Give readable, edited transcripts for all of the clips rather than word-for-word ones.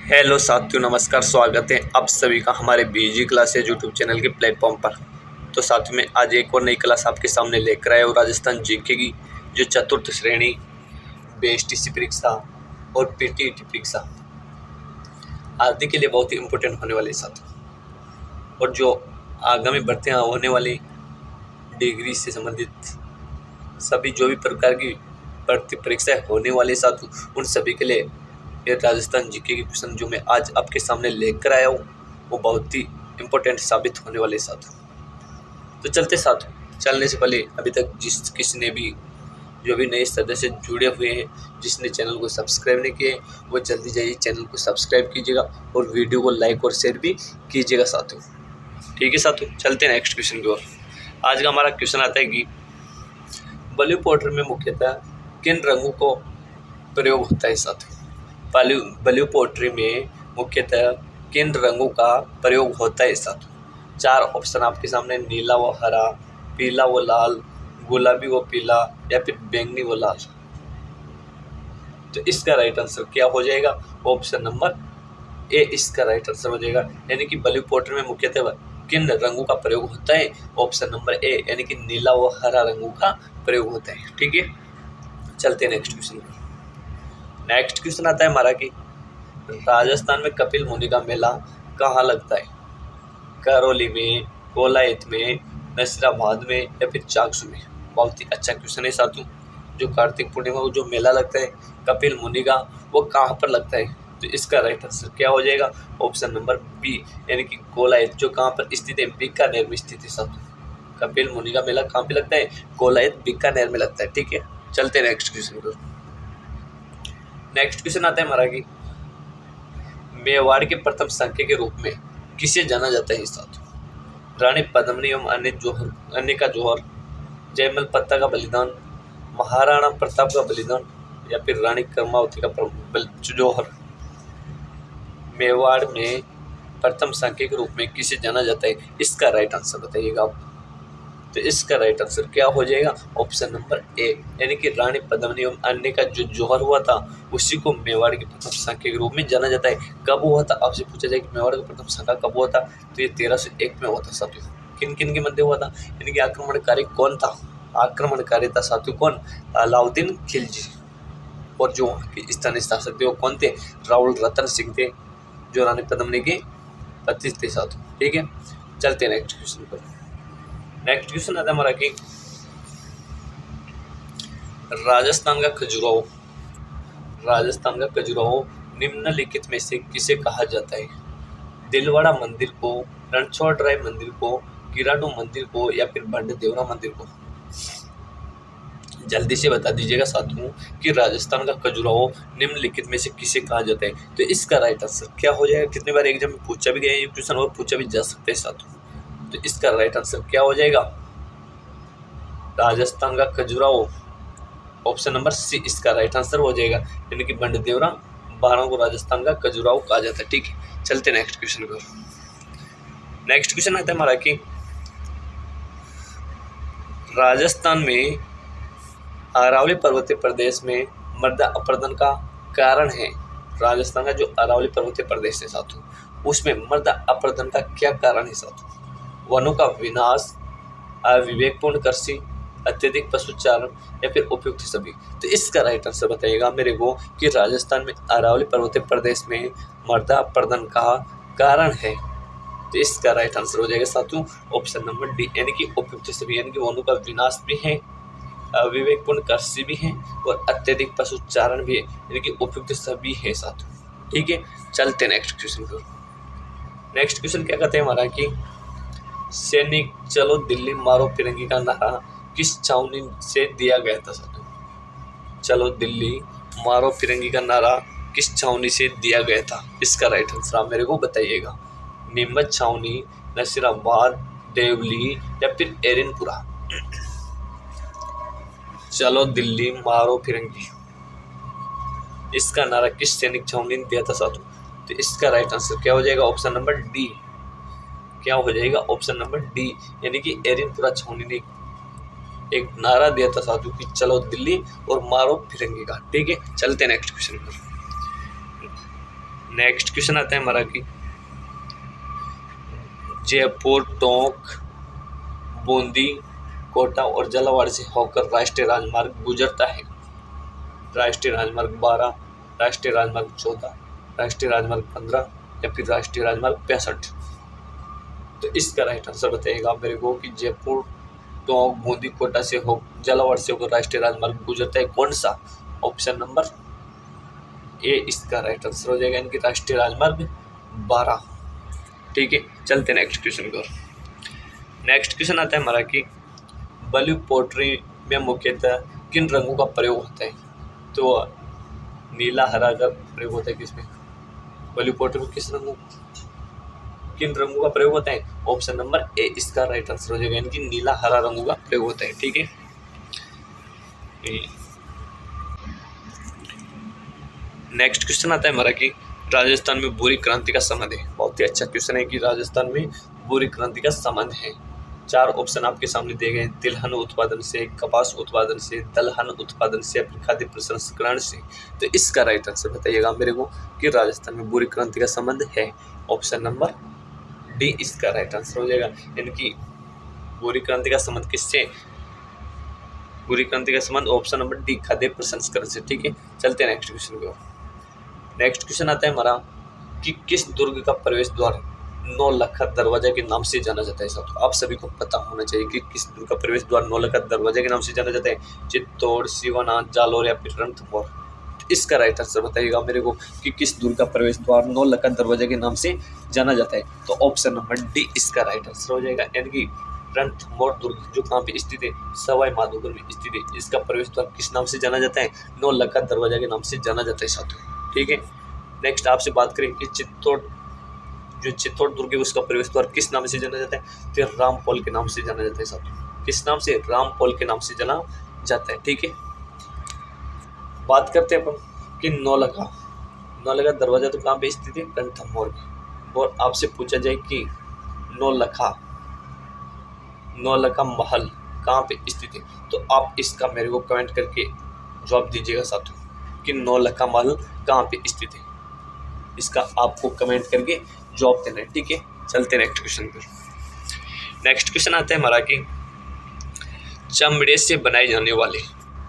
Hello साथियों, नमस्कार। स्वागत है आप सभी का हमारे बीजी क्लासेज यूट्यूब चैनल के प्लेटफॉर्म पर। तो साथियों में आज एक और नई क्लास आपके सामने लेकर आए और राजस्थान जीके की जो चतुर्थ श्रेणी बीएसटीसी परीक्षा और पीटीईटी परीक्षा आदि के लिए बहुत ही इम्पोर्टेंट होने वाली साथियों, और जो आगामी भर्तियाँ होने वाली डिग्री से संबंधित सभी जो भी प्रकार की भर्ती परीक्षाएँ होने वाली साथियों, उन सभी के लिए ये राजस्थान जीके की क्वेश्चन जो मैं आज आपके सामने लेकर आया हूँ वो बहुत ही इम्पोर्टेंट साबित होने वाले साथियों। तो चलते साथियों, चलने से पहले अभी तक जिस किसी ने भी जो भी नए सदस्य जुड़े हुए हैं, जिसने चैनल को सब्सक्राइब नहीं किए, वो जल्दी जाइए चैनल को सब्सक्राइब कीजिएगा और वीडियो को लाइक और शेयर भी कीजिएगा साथियों। ठीक है साथियों, चलते हैं नेक्स्ट क्वेश्चन की ओर। आज का हमारा क्वेश्चन आता है कि ब्लू पोर्ट्रेट में मुख्यतः किन रंगों को प्रयोग होता है साथियों। ब्लू पोट्री में मुख्यतः किन रंगों का प्रयोग होता है साथियों। चार ऑप्शन आपके सामने, नीला व हरा, पीला व लाल, गुलाबी व पीला या फिर बैंगनी व लाल। तो इसका राइट आंसर क्या हो जाएगा? ऑप्शन नंबर ए इसका राइट आंसर हो जाएगा। यानी कि ब्लू पोट्री में मुख्यतः किन रंगों का प्रयोग होता है? ऑप्शन नंबर ए यानी कि नीला व हरा रंगों का प्रयोग होता है। ठीक है, चलते हैं नेक्स्ट क्वेश्चन पर। नेक्स्ट क्वेश्चन आता है हमारा कि राजस्थान में कपिल मुनि का मेला कहाँ लगता है? करौली में, कोलायत में, नसीराबाद में या फिर चाकसू में। बहुत ही अच्छा क्वेश्चन है साथियों। जो कार्तिक पूर्णिमा को जो मेला लगता है कपिल मुनि का, वो कहाँ पर लगता है? तो इसका राइट आंसर क्या हो जाएगा? ऑप्शन नंबर बी यानी कि कोलायत, जो कहाँ पर स्थित है? बीकानेर में स्थित है साथियों। कपिल मुनि का मेला कहाँ पे लगता है? कोलायत बीकानेर में लगता है। ठीक है, चलते नेक्स्ट क्वेश्चन पर। नेक्स्ट क्वेश्चन आता है हमारा कि मेवाड़ के प्रथम संख्या के रूप में किसे जाना जाता है साथियों? रानी पद्मिनी एवं अन्य का जौहर, जयमल पत्ता का बलिदान, महाराणा प्रताप का बलिदान या फिर रानी कर्मावती का जौहर। मेवाड़ में प्रथम संख्या के रूप में किसे जाना जाता है? इसका राइट आंसर बताइएगा आप। तो इसका राइट आंसर क्या हो जाएगा? ऑप्शन नंबर ए यानी कि रानी पद्मिनी एवं अन्य का जो जौहर हुआ था उसी को मेवाड़ की प्रथम संख्या के रूप में जाना जाता है। कब हुआ था आपसे पूछा जाए कि मेवाड़ का प्रथम संख्या कब हुआ था? तो ये 1301 में हुआ था साथियों। किन किन के मध्य हुआ था? यानी कि आक्रमणकारी कौन था? आक्रमणकारी था साथियों कौन? अलाउद्दीन खिलजी। और जो वहाँ के स्थानीय शासक थे वो कौन थे? राहुल रतन सिंह थे, जो रानी पद्मिनी के पति थे साथियों। ठीक है, चलते हैं नेक्स्ट क्वेश्चन पर। नेक्स्ट क्वेश्चन आता है हमारा कि राजस्थान का खजुराहो निम्नलिखित में से किसे कहा जाता है? दिलवाड़ा मंदिर को, रणछोड़राय मंदिर को, गिराडू मंदिर को या फिर बंडदेवरा मंदिर को। जल्दी से बता दीजिएगा साथियों कि राजस्थान का खजुराहो निम्नलिखित में से किसे कहा जाता है। तो इसका राइट आंसर क्या हो जाएगा? कितनी बार एग्जाम में पूछा भी गया है ये क्वेश्चन और पूछा भी जा सकता है साथियों। तो इसका राइट आंसर क्या हो जाएगा? राजस्थान का खजुराहो, ऑप्शन नंबर सी इसका राइट आंसर हो जाएगा। यानी कि बंडदेवरा बाणों को राजस्थान का खजुराहो कहा जाता है। ठीक है, चलते नेक्स्ट क्वेश्चन पर। नेक्स्ट क्वेश्चन आता है हमारा कि राजस्थान में अरावली पर्वतीय प्रदेश में मृदा अपरदन का कारण है। राजस्थान का जो अरावली पर्वतीय प्रदेश है साथियों, उसमें मृदा अपरदन का क्या कारण है साथियों? वनों का विनाश, अविवेकपूर्ण कृषि, अत्यधिक पशुचारण या फिर उपयुक्त सभी। तो इसका राइट आंसर बताइएगा मेरे को कि राजस्थान में अरावली पर्वतीय प्रदेश में मृदा अपरदन का कारण है। तो इसका राइट आंसर हो जाएगा साथियों ऑप्शन नंबर डी यानी कि उपयुक्त सभी। यानी कि वनों का विनाश भी है, अविवेकपूर्ण कृषि भी है और अत्यधिक पशुचारण भी है, यानी कि उपयुक्त सभी है साथियों। ठीक है, चलते नेक्स्ट क्वेश्चन पर। नेक्स्ट क्वेश्चन क्या कहते हैं हमारा कि सैनिक चलो दिल्ली मारो फिरंगी का नारा किस छावनी से दिया गया था साथियों? चलो दिल्ली मारो फिरंगी का नारा किस छावनी से दिया गया था? इसका राइट आंसर आप मेरे को बताइएगा। नीमच छावनी, नसीराबाद, देवली या फिर एरनपुरा। चलो दिल्ली मारो फिरंगी, इसका नारा किस सैनिक छावनी ने दिया था साथियों? तो इसका राइट आंसर क्या हो जाएगा? Option number D. क्या हो जाएगा? ऑप्शन नंबर डी यानी कि एरनपुरा छावनी ने एक नारा दिया था साथियों कि चलो दिल्ली और मारो फिरंगी का। ठीक है, चलते नेक्स्ट क्वेश्चन पर। नेक्स्ट क्वेश्चन आता है हमारा कि जयपुर, टोंक, बूंदी, कोटा और झालावाड़ से होकर राष्ट्रीय राजमार्ग गुजरता है। राष्ट्रीय राजमार्ग 12, राष्ट्रीय राजमार्ग 14, राष्ट्रीय राजमार्ग 15 या फिर राष्ट्रीय राजमार्ग 65। तो इसका राइट आंसर बताइएगा मेरे को कि जयपुर, टोंक, बूंदी, कोटा से हो झालावाड़ से होकर राष्ट्रीय राजमार्ग गुजरता है कौन सा? ऑप्शन नंबर ए इसका राइट आंसर हो जाएगा, यानी कि राष्ट्रीय राजमार्ग 12। ठीक है, चलते नेक्स्ट क्वेश्चन को। नेक्स्ट क्वेश्चन आता है हमारा कि बलू पोट्री में मुख्यतः किन रंगों का प्रयोग होता है? तो नीला, हरा का प्रयोग होता है किसमें? बलू पोट्री में किन रंगों का प्रयोग होता है? ऑप्शन नंबर ए इसका राइट आंसर हो जाएगा, यानी कि नीला, हरा रंगों का प्रयोग होता है। ठीक है, नेक्स्ट क्वेश्चन आता है हमारा कि राजस्थान में भूरी क्रांति का संबंध है। बहुत ही अच्छा क्वेश्चन है कि राजस्थान में भूरी क्रांति का संबंध है। 4 ऑप्शन आपके सामने दिए गए हैं, तिलहन उत्पादन से, कपास उत्पादन से, दलहन उत्पादन से, फिर खाद्य प्रसंस्करण से। तो इसका राइट आंसर बताइएगा मेरे को कि राजस्थान में भूरी क्रांति का संबंध है। ऑप्शन नंबर डी इसका राइट आंसर हो जाएगा, यानी कि भूरी क्रांति का संबंध किससे? भूरी क्रांति का संबंध ऑप्शन नंबर डी, खाद्य प्रसंस्करण से। ठीक है, चलते हैं नेक्स्ट क्वेश्चन को। नेक्स्ट क्वेश्चन आता है हमारा कि किस दुर्ग का प्रवेश द्वार नौलखा दरवाजा के नाम से जाना जाता है? साथ आप सभी को पता होना चाहिए कि किस दुर्ग का प्रवेश द्वार नौलखा दरवाजा के नाम से जाना जाता है। चित्तौड़, शिवनाथ, जालोर या फिर रणथंभौर। इसका राइट आंसर बताइएगा मेरे को कि किस दुर्ग का प्रवेश द्वार नौलखा दरवाजा के नाम से जाना जाता है। तो ऑप्शन नंबर डी इसका राइट आंसर हो जाएगा, यानी कि रणथंभौर दुर्ग जो कहाँ पे स्थित है? सवाई माधोपुर में स्थित है। इसका प्रवेश द्वार किस नाम से जाना जाता है? नौलखा दरवाजा के नाम से जाना जाता है साथियों। ठीक है, नेक्स्ट आपसे बात करें कि चित्तौड़ दुर्ग है उसका प्रवेश द्वार किस नाम से जाना जाता है? तो रामपोल के नाम से जाना जाता है साथियों। किस नाम से? रामपोल के नाम से जाना जाता है। ठीक है, बात करते हैं अपन कि नौलखा दरवाजा तो कहाँ पे स्थित है? रणथंभौर में। और आपसे पूछा जाए कि नौलखा महल कहाँ पे स्थित है, तो आप इसका मेरे को कमेंट करके जवाब दीजिएगा साथियों कि नौलखा महल कहाँ पे स्थित है। इसका आपको कमेंट करके जवाब देना है। ठीक है, चलते नेक्स्ट क्वेश्चन पर। नेक्स्ट क्वेश्चन आता है हमारा कि चमड़े से बनाई जाने वाली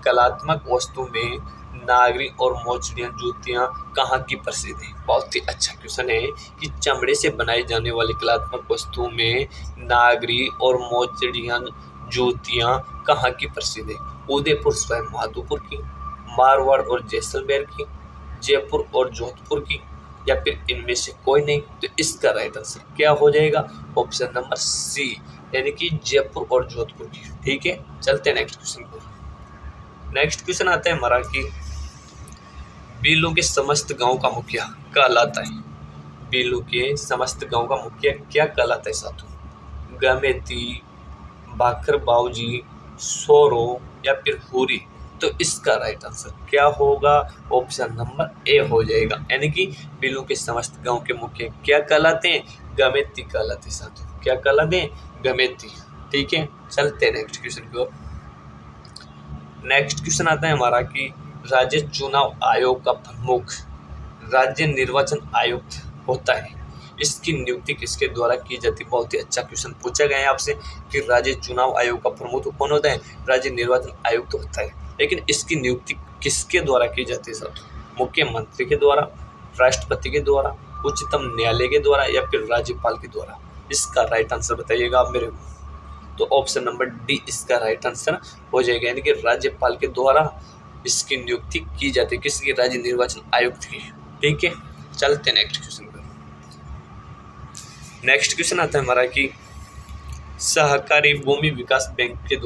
कलात्मक वस्तु में नागरी और मोचड़ियाँ जूतियाँ कहाँ की प्रसिद्ध है? बहुत ही अच्छा क्वेश्चन है कि चमड़े से बनाई जाने वाली कलात्मक वस्तु में नागरी और मोचड़ियाँ जूतियाँ कहाँ की प्रसिद्ध है? उदयपुर स्वयं माधोपुर की, मारवाड़ और जैसलमेर की, जयपुर और जोधपुर की, या फिर इनमें से कोई नहीं। तो इसका राइट आंसर क्या हो जाएगा? ऑप्शन नंबर सी, यानी कि जयपुर और जोधपुर की। ठीक है, चलते हैं नेक्स्ट क्वेश्चन पर। नेक्स्ट क्वेश्चन आता है हमारा कि बीलू के समस्त गांव का मुखिया कहलाता है। बीलू के समस्त गांव का मुखिया क्या कहलाता है साथों? गमेती, बाखर बाऊजी, सोरो या फिर हुरी। तो इसका राइट आंसर क्या होगा? ऑप्शन नंबर ए हो जाएगा, यानी कि बीलू के समस्त गांव के मुखिया क्या कहलाते हैं? गमेती कहलाते हैं साथों। क्या कहलाते हैं? गमेती। ठीक है, चलते हैं नेक्स्ट क्वेश्चन की ओर। नेक्स्ट क्वेश्चन आता है हमारा कि राज्य चुनाव आयोग का प्रमुख राज्य निर्वाचन आयुक्त होता है। इसकी नियुक्ति किसके द्वारा की जाती है? बहुत ही अच्छा क्वेश्चन पूछा गया है आपसे कि राज्य चुनाव आयोग का प्रमुख कौन होता है? राज्य निर्वाचन आयुक्त होता है। लेकिन इसकी नियुक्ति किसके द्वारा की जाती है साथियों? मुख्यमंत्री के द्वारा, राष्ट्रपति के द्वारा, उच्चतम न्यायालय के द्वारा या फिर राज्यपाल के द्वारा? इसका राइट आंसर बताइएगा आप मेरे को। तो ऑप्शन नंबर डी इसका राइट आंसर हो जाएगा, यानी कि राज्यपाल के द्वारा इसकी नियुक्ति की जाती है। किसकी? राज्य निर्वाचन आयुक्त की। ठीक है, चलते नेक्स्ट क्वेश्चन पर। नेक्स्ट क्वेश्चन आता है हमारा कि सहकारी भूमि विकास बैंक के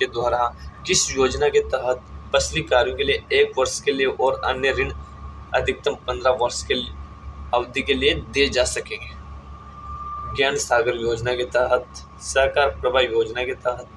द्वारा किस योजना के तहत फसली कार्यों के लिए 1 वर्ष के लिए और अन्य ऋण अधिकतम 15 वर्ष के अवधि के लिए दिए जा सकेंगे? ज्ञान सागर योजना के तहत, सहकार प्रभा योजना के तहत,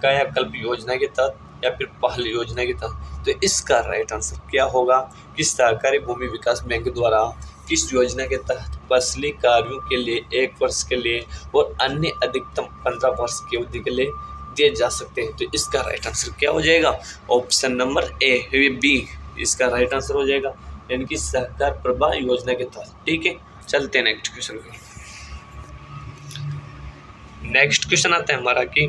कायाकल्प योजना के तहत या फिर पहल योजना के तहत? तो इसका राइट आंसर क्या होगा कि सहकारी भूमि विकास बैंक द्वारा किस योजना के तहत फसली कार्यों के लिए 1 वर्ष के लिए और अन्य अधिकतम 15 वर्ष की अवधि के लिए दिए जा सकते हैं? तो इसका राइट आंसर क्या हो जाएगा? ऑप्शन नंबर ए बी इसका राइट आंसर हो जाएगा, यानी कि सहकार प्रवाह योजना के तहत। ठीक है, चलते हैं नेक्स्ट क्वेश्चन पर। नेक्स्ट क्वेश्चन आता है हमारा कि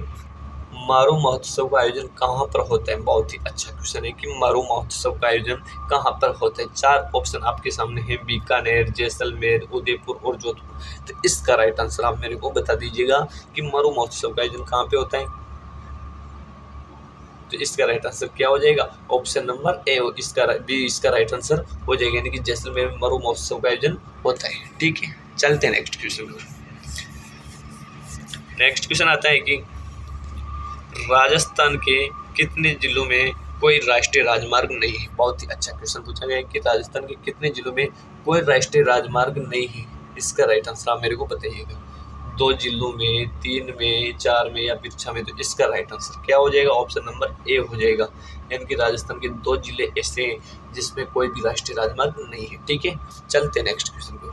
मारू महोत्सव का आयोजन कहाँ पर होता है। बहुत ही अच्छा क्वेश्चन है कि मारू महोत्सव का आयोजन कहाँ पर होता है। 4 ऑप्शन आपके सामने हैं, बीकानेर, जैसलमेर, उदयपुर और जोधपुर। तो इसका राइट आंसर आप मेरे को बता दीजिएगा कि मारू महोत्सव का आयोजन कहाँ पे होता है। तो इसका राइट आंसर क्या हो जाएगा, ऑप्शन नंबर ए इसका राइट आंसर हो जाएगा, यानी कि जैसलमेर में मारू महोत्सव का आयोजन होता है। ठीक है, चलते हैं नेक्स्ट क्वेश्चन पर। नेक्स्ट क्वेश्चन आता है कि राजस्थान के कितने जिलों में कोई राष्ट्रीय राजमार्ग नहीं है। बहुत ही अच्छा क्वेश्चन पूछा गया है कि राजस्थान के कितने जिलों में कोई राष्ट्रीय राजमार्ग नहीं है। इसका राइट आंसर आप मेरे को बताइएगा, 2 जिलों में, 3 में, 4 में या फिर 6 में। तो इसका राइट आंसर क्या हो जाएगा, ऑप्शन नंबर ए हो जाएगा, यानी कि राजस्थान के 2 जिले ऐसे हैं जिसमें कोई भी राष्ट्रीय राजमार्ग नहीं है। ठीक है, चलते हैं नेक्स्ट क्वेश्चन पर।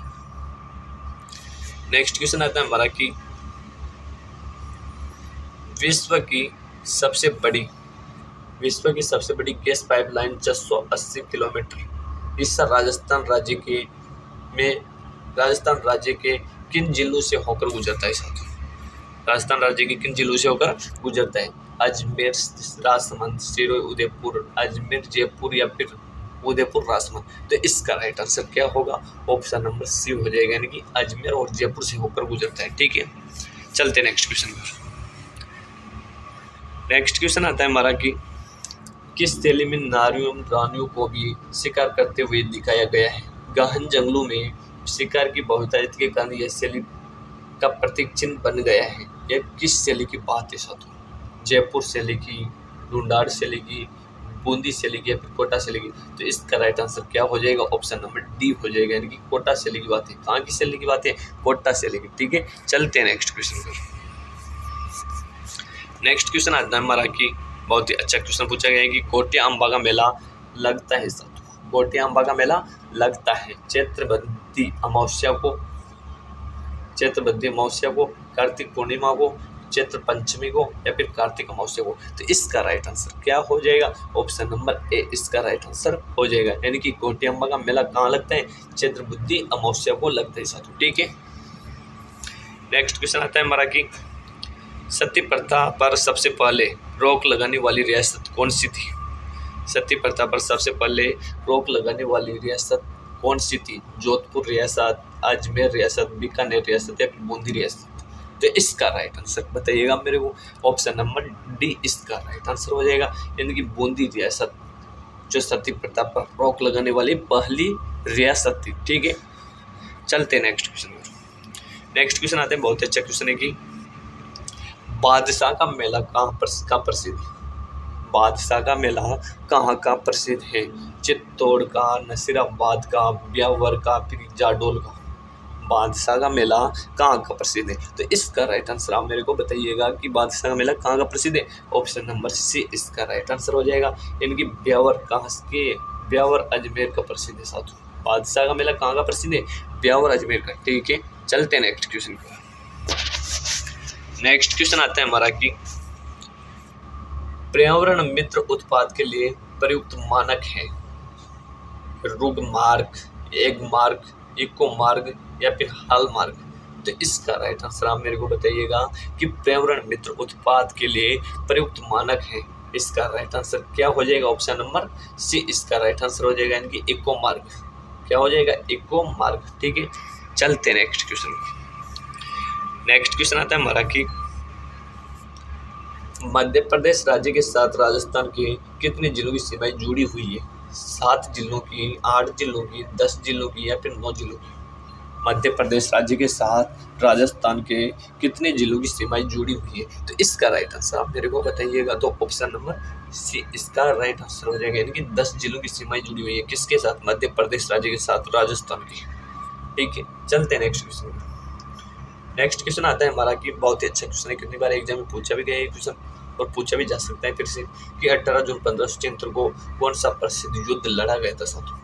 नेक्स्ट क्वेश्चन आता है हमारा कि विश्व की सबसे बड़ी गैस पाइपलाइन 680 किलोमीटर इस राजस्थान राज्य के किन जिलों से होकर गुजरता है साथियों। राजस्थान राज्य के किन जिलों से होकर गुजरता है। अजमेर, राजसमंद, सिरोही, उदयपुर, अजमेर, जयपुर या फिर उदयपुर, राजसमंद। तो इसका राइट आंसर क्या होगा, ऑप्शन नंबर सी हो जाएगा, यानी कि अजमेर और जयपुर से होकर गुजरता है। ठीक है, चलते नेक्स्ट क्वेश्चन पर। नेक्स्ट क्वेश्चन आता है हमारा कि किस शैली में नारियों एवं रानियों को भी शिकार करते हुए दिखाया गया है। गहन जंगलों में शिकार की बहुतायत के कारण यह शैली का प्रतीक चिन्ह बन गया है। यह किस शैली की बात है साथियों, जयपुर शैली की, ढूंढाड़ शैली की, बूंदी शैली की या फिर कोटा शैली की। तो इसका राइट आंसर क्या हो जाएगा, ऑप्शन नंबर डी हो जाएगा, यानी कि कोटा शैली की बात है। कहाँ की शैली की बात है, कोटा शैली की। ठीक है, चलते हैं नेक्स्ट क्वेश्चन पर। नेक्स्ट क्वेश्चन आता है हमारा कि बहुत ही अच्छा क्वेश्चन पूछा गया है कि कोटिया अम्बा का मेला लगता है साथियों। कोटिया अम्बा का मेला लगता है चैत्रवद्दी अमावस्या को, कार्तिक पूर्णिमा को, चैत्र पंचमी को या फिर कार्तिक अमावस्या को। तो इसका राइट आंसर क्या हो जाएगा, ऑप्शन नंबर ए इसका राइट आंसर हो जाएगा, यानी कि कोटिया अम्बा का मेला कहाँ लगता है, चैत्रवद्दी अमावस्या को लगता है साथियों। ठीक है, नेक्स्ट क्वेश्चन आता है हमारा कि सती प्रथा पर सबसे पहले रोक लगाने वाली रियासत कौन सी थी। सती प्रथा पर सबसे पहले रोक लगाने वाली रियासत कौन सी थी। जोधपुर रियासत, अजमेर रियासत, बीकानेर रियासत या फिर बूंदी रियासत। तो इसका राइट आंसर बताइएगा मेरे को, ऑप्शन नंबर डी इसका राइट आंसर हो जाएगा, यानी कि बूंदी रियासत जो सती प्रथा पर रोक लगाने वाली पहली रियासत थी। ठीक है, चलते हैं नेक्स्ट क्वेश्चन पर। नेक्स्ट क्वेश्चन आते हैं, बहुत अच्छा क्वेश्चन है कि बादशाह का मेला कहाँ प्रसिद्ध है। बादशाह का मेला कहाँ का प्रसिद्ध है। चित्तौड़ का, नसीराबाद का, ब्यावर का, फिर जाडोल का। बादशाह का मेला कहाँ का प्रसिद्ध है। तो इसका राइट आंसर आप मेरे को बताइएगा कि बादशाह का मेला कहाँ का प्रसिद्ध है। ऑप्शन नंबर सी इसका राइट आंसर हो जाएगा, यानी कि ब्यावर अजमेर का प्रसिद्ध है साथियों। बादशाह का मेला कहाँ का प्रसिद्ध है, ब्यावर अजमेर का। ठीक है, चलते हैं नेक्स्ट क्वेश्चन पर। नेक्स्ट क्वेश्चन आता है हमारा कि पर्यावरण मित्र उत्पाद के लिए प्रयुक्त मानक है। रुग मार्ग, एग मार्ग, इको मार्ग या फिर हल मार्ग। तो इसका राइट आंसर आप मेरे को बताइएगा कि पर्यावरण मित्र उत्पाद के लिए प्रयुक्त मानक है। इसका राइट आंसर क्या हो जाएगा, ऑप्शन नंबर सी इसका राइट आंसर हो जाएगा, यानी कि इको मार्ग। क्या हो जाएगा, इको मार्ग। ठीक है, चलते नेक्स्ट क्वेश्चन। नेक्स्ट क्वेश्चन आता है हमारा कि मध्य प्रदेश राज्य के साथ राजस्थान के कितने जिलों की सीमाएं जुड़ी हुई है। 7 जिलों की, 8 जिलों की, 10 जिलों की या फिर 9 जिलों की। मध्य प्रदेश राज्य के साथ राजस्थान के कितने जिलों की सीमाएं जुड़ी हुई है। तो इसका राइट आंसर आप मेरे को बताइएगा, तो ऑप्शन नंबर सी इसका राइट आंसर हो जाएगा, यानी कि 10 जिलों की सीमाएं जुड़ी हुई है। किसके साथ, मध्य प्रदेश राज्य के साथ राजस्थान की। ठीक है, चलते हैं नेक्स्ट क्वेश्चन। नेक्स्ट क्वेश्चन आता है हमारा कि बहुत ही अच्छा क्वेश्चन है, कितनी बार एग्जाम में पूछा भी गया है क्वेश्चन और पूछा भी जा सकता है फिर से कि 18 जून 1576 को कौन सा प्रसिद्ध युद्ध लड़ा गया था साथियों।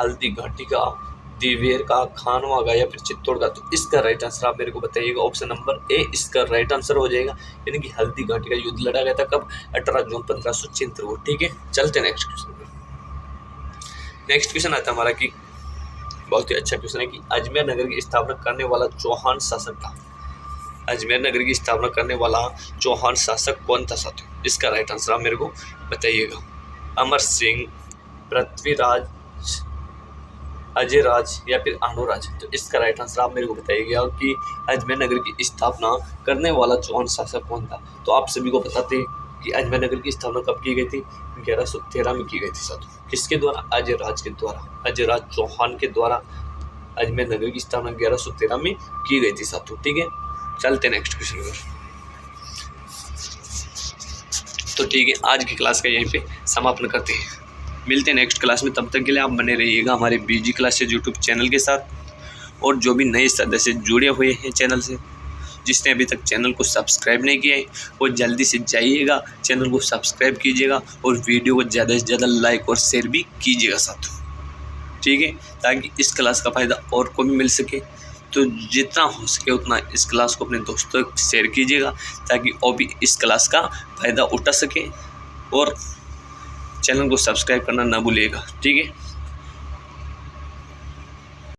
हल्दी घाटी का, दिवेर का, खानवा का या फिर चित्तौड़ का। तो इसका राइट आंसर आप मेरे को बताइएगा, ऑप्शन नंबर ए इसका राइट आंसर हो जाएगा, यानी कि हल्दी घाटी का युद्ध लड़ा गया था कब, 18 जून 1576 को। ठीक है, चलते नेक्स्ट क्वेश्चन पर। नेक्स्ट क्वेश्चन आता है हमारा कि बहुत ही अच्छा क्वेश्चन है कि अजमेर नगर की स्थापना करने वाला चौहान शासक था। अजमेर नगर की स्थापना करने वाला चौहान शासक कौन था साथियों? इसका राइट आंसर आप मेरे को बताइएगा। अमर सिंह, पृथ्वीराज, अजय राज या फिर अनुराज। तो इसका राइट आंसर आप मेरे को बताइएगा कि अजमेर नगर की स्थापना करने वाला चौहान शासक कौन था। तो आप सभी को बताते हैं कि अजमेर नगर की स्थापना कब की गई थी? 1113 में की गई थी साथियों। किसके द्वारा? अजय राज के द्वारा, अजय राज चौहान के द्वारा अजमेर नगर की स्थापना 1113 में की गई थी साथियों। ठीक है, चलते नेक्स्ट क्वेश्चन पर। तो ठीक है, आज की क्लास का यहीं पे समापन करते हैं। मिलते हैं नेक्स्ट क्लास में, तब तक के लिए आप बने रहिएगा हमारे बीजी क्लासेज यूट्यूब चैनल के साथ। और जो भी नए सदस्य जुड़े हुए हैं चैनल से, जिसने अभी तक चैनल को सब्सक्राइब नहीं किया है, वो जल्दी से जाइएगा, चैनल को सब्सक्राइब कीजिएगा और वीडियो को ज़्यादा से ज़्यादा लाइक और शेयर भी कीजिएगा साथियों। ठीक है, ताकि इस क्लास का फ़ायदा और को भी मिल सके। तो जितना हो सके उतना इस क्लास को अपने दोस्तों को शेयर कीजिएगा, ताकि वो भी इस क्लास का फ़ायदा उठा सके। और चैनल को सब्सक्राइब करना ना भूलिएगा। ठीक है।